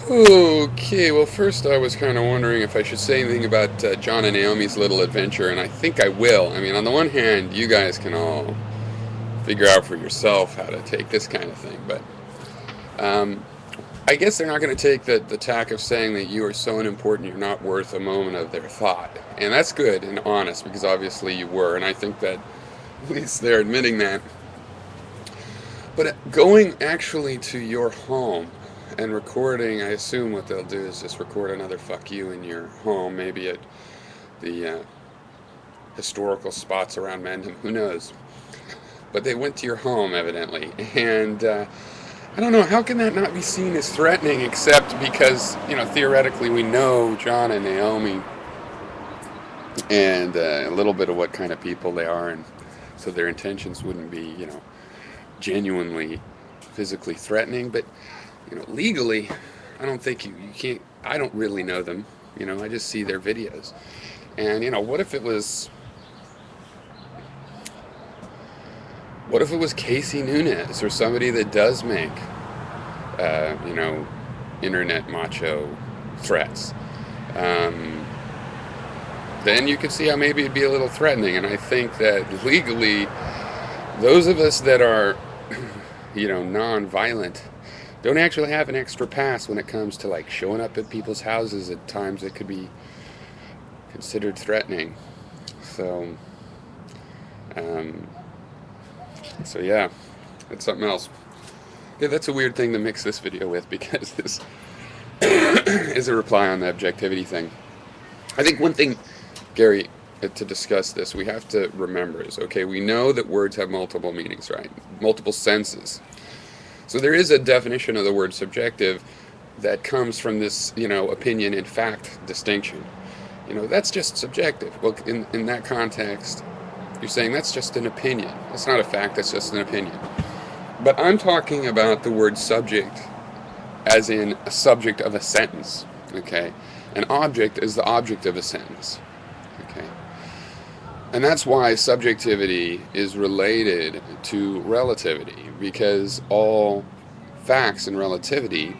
Okay, well, first I was kind of wondering if I should say anything about John and Naomi's little adventure, and I think I will. I mean, on the one hand, you guys can all figure out for yourself how to take this kind of thing, but um, I guess they're not going to take the tack of saying that you are so unimportant you're not worth a moment of their thought. And that's good and honest, because obviously you were, and I think that at least they're admitting that. But going actually to your home and recording, I assume what they'll do is just record another fuck you in your home, maybe at the historical spots around Mendham, who knows. But they went to your home, evidently. And I don't know, how can that not be seen as threatening, except because, theoretically we know John and Naomi and a little bit of what kind of people they are, and so their intentions wouldn't be, genuinely physically threatening. But legally, I don't think you can't. I don't really know them. I just see their videos. And what if it was Casey Nunez or somebody that does make uh, you know internet macho threats? Um, then you could see how maybe it'd be a little threatening. And I think that legally, those of us that are non-violent don't actually have an extra pass when it comes to like showing up at people's houses at times that could be considered threatening. So, um, so yeah, that's something else. Yeah, that's a weird thing to mix this video with, because this is a reply on the objectivity thing. I think one thing, Gary, to discuss this, we have to remember is, okay, we know that words have multiple meanings, right? Multiple senses. So there is a definition of the word subjective that comes from this, opinion and fact distinction. That's just subjective. Well, in that context, you're saying that's just an opinion. That's not a fact, that's just an opinion. But I'm talking about the word subject as in a subject of a sentence, okay? An object is the object of a sentence, okay? And that's why subjectivity is related to relativity, because all facts in relativity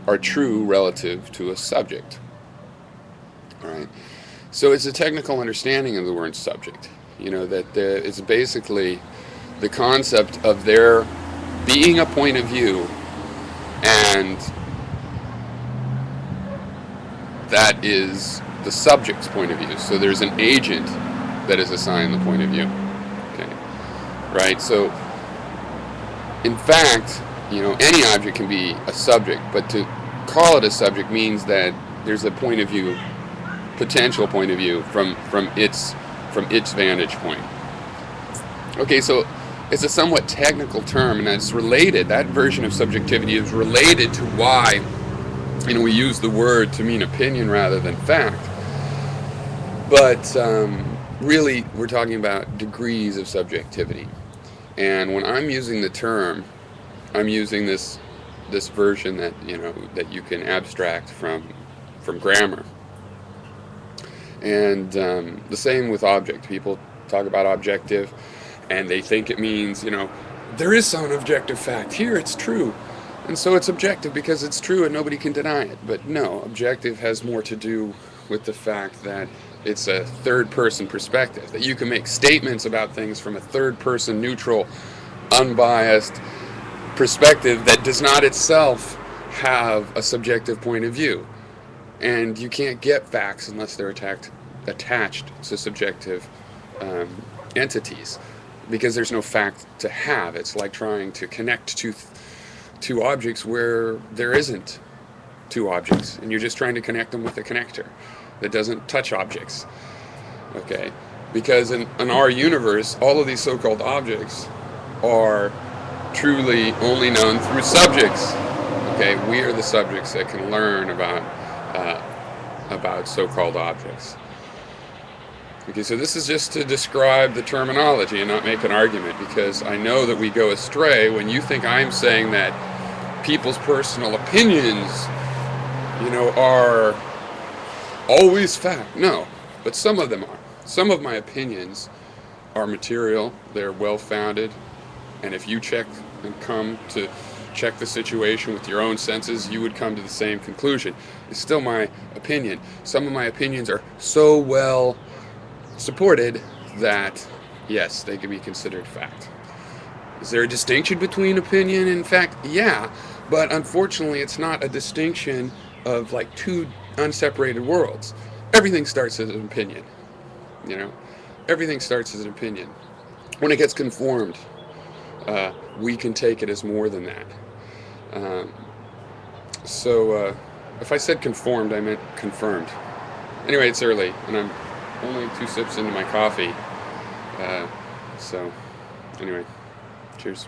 are true relative to a subject, all right? So it's a technical understanding of the word subject, that it's basically the concept of there being a point of view, and that is the subject's point of view. So there's an agent that is assigned the point of view. Okay, right? So, in fact, any object can be a subject, but to call it a subject means that there's a point of view, potential point of view from its vantage point. Okay, so it's a somewhat technical term, and it's related. That version of subjectivity is related to why we use the word to mean opinion rather than fact. But really, we're talking about degrees of subjectivity. And when I'm using the term, I'm using this version that that you can abstract from grammar. And the same with object. People talk about objective, and they think it means there is some objective fact here. It's true. And so it's objective because it's true and nobody can deny it. But no, objective has more to do with the fact that it's a third-person perspective, that you can make statements about things from a third-person, neutral, unbiased perspective that does not itself have a subjective point of view. And you can't get facts unless they're attached to subjective entities, because there's no fact to have. It's like trying to connect two objects where there isn't two objects, and you're just trying to connect them with a connector that doesn't touch objects. Okay, because in our universe, all of these so-called objects are truly only known through subjects. Okay, we are the subjects that can learn about so-called objects. Okay, so this is just to describe the terminology and not make an argument, because I know that we go astray when you think I'm saying that people's personal opinions, are always fact. No, but some of them are. Some of my opinions are material, they're well-founded, and if you check and come to check the situation with your own senses, you would come to the same conclusion. It's still my opinion. Some of my opinions are so well supported that, yes, they can be considered fact. Is there a distinction between opinion and fact? Yeah, but unfortunately it's not a distinction of like two unseparated worlds. Everything starts as an opinion, you know? Everything starts as an opinion. When it gets conformed, we can take it as more than that. So if I said conformed, I meant confirmed. Anyway, it's early, and I'm only 2 sips into my coffee. So, anyway, cheers.